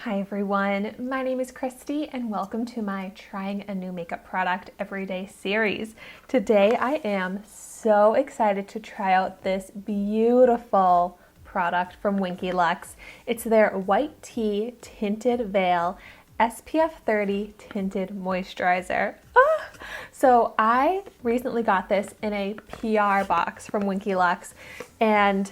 Hi everyone, my name is Christy and welcome to my Trying a New Makeup Product Everyday series. Today I am so excited to try out this beautiful product from Winky Lux. It's their White Tea Tinted Veil SPF 30 Tinted Moisturizer. So I recently got this in a PR box from Winky Lux and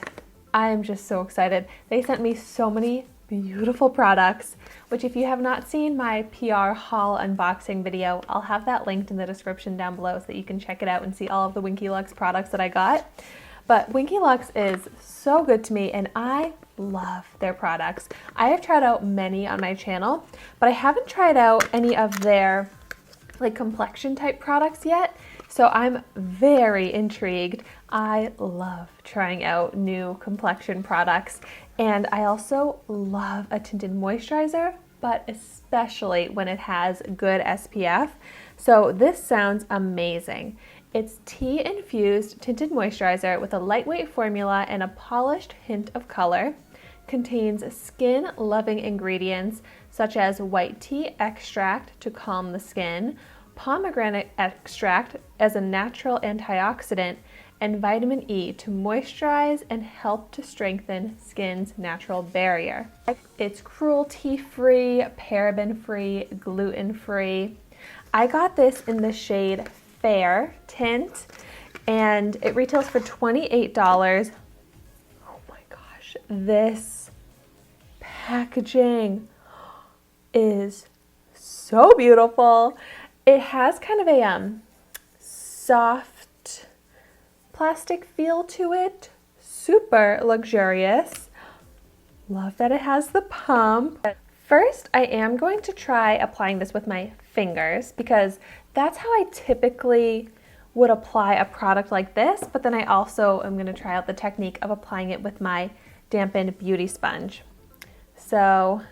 I am just so excited. They sent me so many beautiful products, which if you have not seen my PR haul unboxing video, I'll have that linked in the description down below so that you can check it out and see all of the Winky Lux products that I got. But Winky Lux is so good to me and I love their products. I have tried out many on my channel, but I haven't tried out any of their complexion type products yet. So I'm very intrigued. I love trying out new complexion products and I also love a tinted moisturizer, but especially when it has good SPF. So this sounds amazing. It's tea infused tinted moisturizer with a lightweight formula and a polished hint of color. Contains skin loving ingredients such as white tea extract to calm the skin, pomegranate extract as a natural antioxidant, and vitamin E to moisturize and help to strengthen skin's natural barrier. It's cruelty free, paraben free, gluten free. I got this in the shade Fair Tint and it retails for $28. Oh my gosh, this packaging is so beautiful. It has kind of a soft plastic feel to it, super luxurious. Love that it has the pump. First, I am going to try applying this with my fingers because that's how I typically would apply a product like this, but then I also am going to try out the technique of applying it with my dampened beauty sponge. So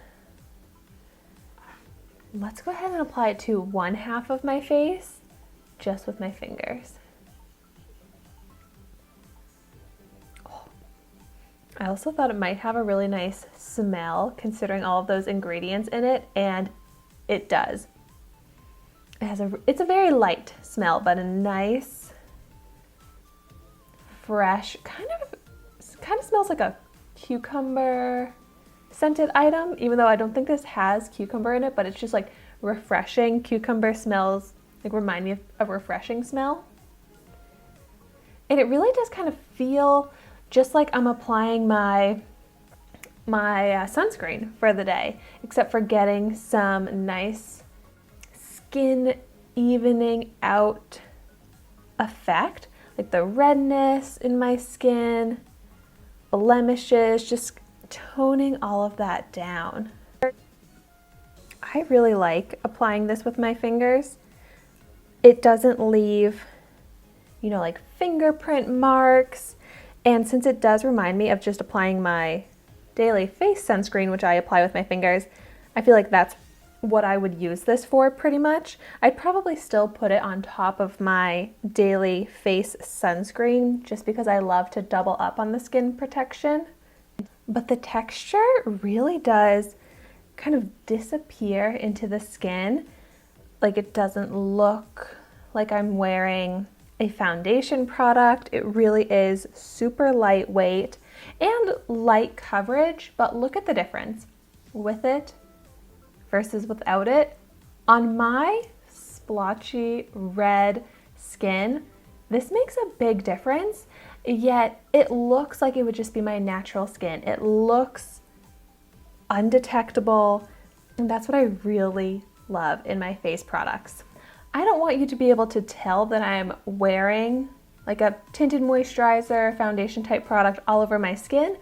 let's go ahead and apply it to one half of my face just with my fingers. I also thought it might have a really nice smell considering all of those ingredients in it, and it does. It's a very light smell, but a nice, fresh, kind of smells like a cucumber scented item, even though I don't think this has cucumber in it, but it's just like refreshing. Cucumber smells remind me of a refreshing smell. And it really does kind of feel just like I'm applying my sunscreen for the day, except for getting some nice skin evening out effect, like the redness in my skin, blemishes, just toning all of that down. I really like applying this with my fingers. It doesn't leave, like fingerprint marks. And since it does remind me of just applying my daily face sunscreen, which I apply with my fingers, I feel like that's what I would use this for pretty much. I'd probably still put it on top of my daily face sunscreen just because I love to double up on the skin protection. But the texture really does kind of disappear into the skin. Like it doesn't look like I'm wearing a foundation product. It really is super lightweight and light coverage, but look at the difference with it versus without it. On my splotchy red skin, this makes a big difference, yet it looks like it would just be my natural skin. It looks undetectable, and that's what I really love in my face products. I don't want you to be able to tell that I'm wearing like a tinted moisturizer, foundation type product all over my skin,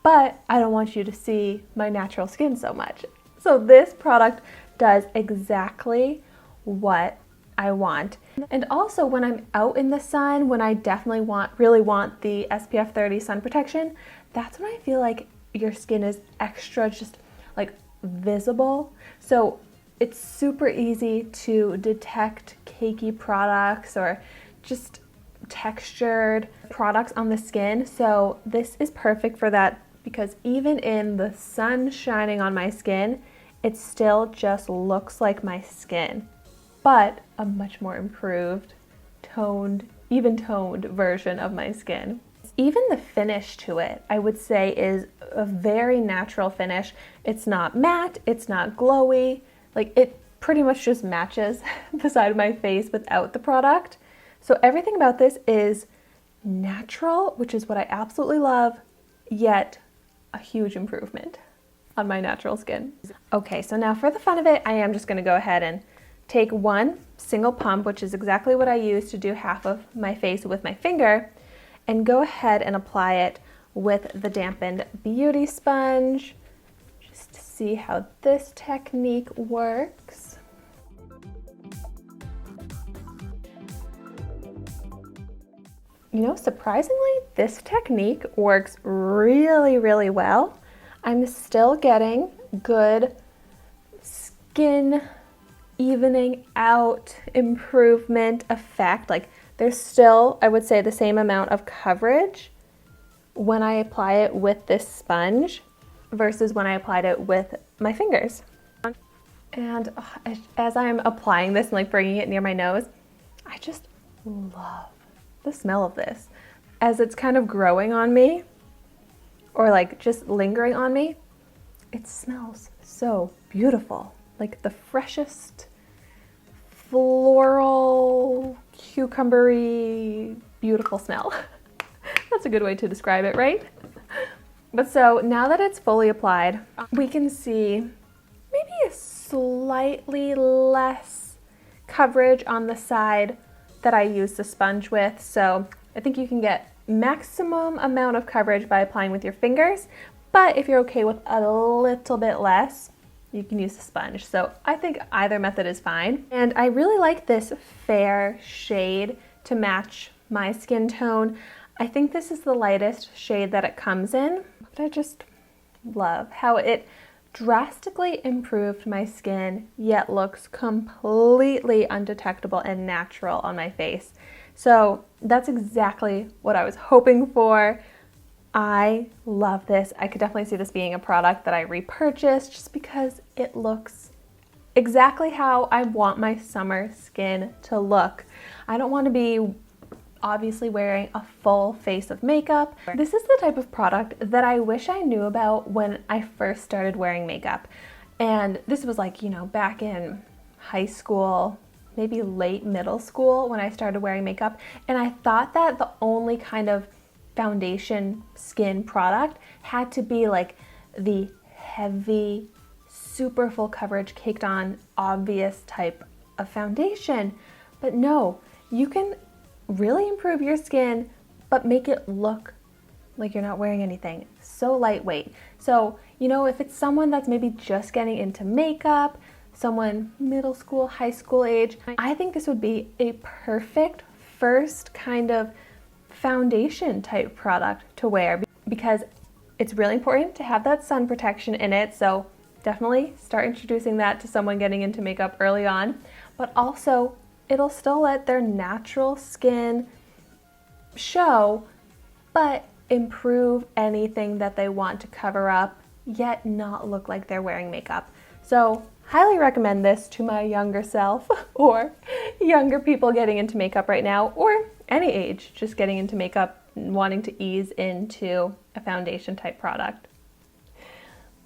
but I don't want you to see my natural skin so much. So this product does exactly what I want. And also when I'm out in the sun, when I definitely really want the SPF 30 sun protection, that's when I feel like your skin is extra just like visible. So it's super easy to detect cakey products or just textured products on the skin. So this is perfect for that because even in the sun shining on my skin, it still just looks like my skin, but a much more improved, toned, even toned version of my skin. Even the finish to it, I would say, is a very natural finish. It's not matte, it's not glowy, like it pretty much just matches the side of my face without the product. So everything about this is natural, which is what I absolutely love, yet a huge improvement on my natural skin. Okay, so now for the fun of it, I am just gonna go ahead and take one single pump, which is exactly what I use to do half of my face with my finger, and go ahead and apply it with the dampened beauty sponge, just to see how this technique works. You know, surprisingly, this technique works really, really well. I'm still getting good skin evening out improvement effect. Like there's still, I would say, the same amount of coverage when I apply it with this sponge versus when I applied it with my fingers. And as I'm applying this and like bringing it near my nose, I just love the smell of this. As it's kind of growing on me or like just lingering on me, it smells so beautiful. Like the freshest floral, cucumbery, beautiful smell. That's a good way to describe it, right? But so now that it's fully applied, we can see maybe a slightly less coverage on the side that I use the sponge with. So I think you can get maximum amount of coverage by applying with your fingers, but if you're okay with a little bit less, you can use the sponge. So I think either method is fine. And I really like this fair shade to match my skin tone. I think this is the lightest shade that it comes in, but I just love how it drastically improved my skin, yet looks completely undetectable and natural on my face. So that's exactly what I was hoping for. I love this. I could definitely see this being a product that I repurchase just because it looks exactly how I want my summer skin to look. I don't want to be obviously wearing a full face of makeup. This is the type of product that I wish I knew about when I first started wearing makeup. And this was like, you know, back in high school, maybe late middle school when I started wearing makeup. And I thought that the only kind of foundation skin product had to be like the heavy, super full coverage, caked on, obvious type of foundation. But no, you can really improve your skin, but make it look like you're not wearing anything. So lightweight. So, you know, if it's someone that's maybe just getting into makeup, someone middle school, high school age, I think this would be a perfect first kind of foundation type product to wear because it's really important to have that sun protection in it. So definitely start introducing that to someone getting into makeup early on, but also it'll still let their natural skin show, but improve anything that they want to cover up, yet not look like they're wearing makeup. So highly recommend this to my younger self or younger people getting into makeup right now, or any age, just getting into makeup and wanting to ease into a foundation type product.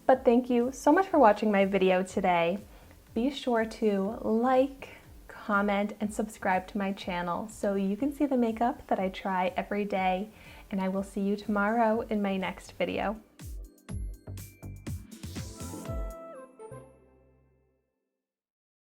But thank you so much for watching my video today. Be sure to like, comment, and subscribe to my channel so you can see the makeup that I try every day, and I will see you tomorrow in my next video.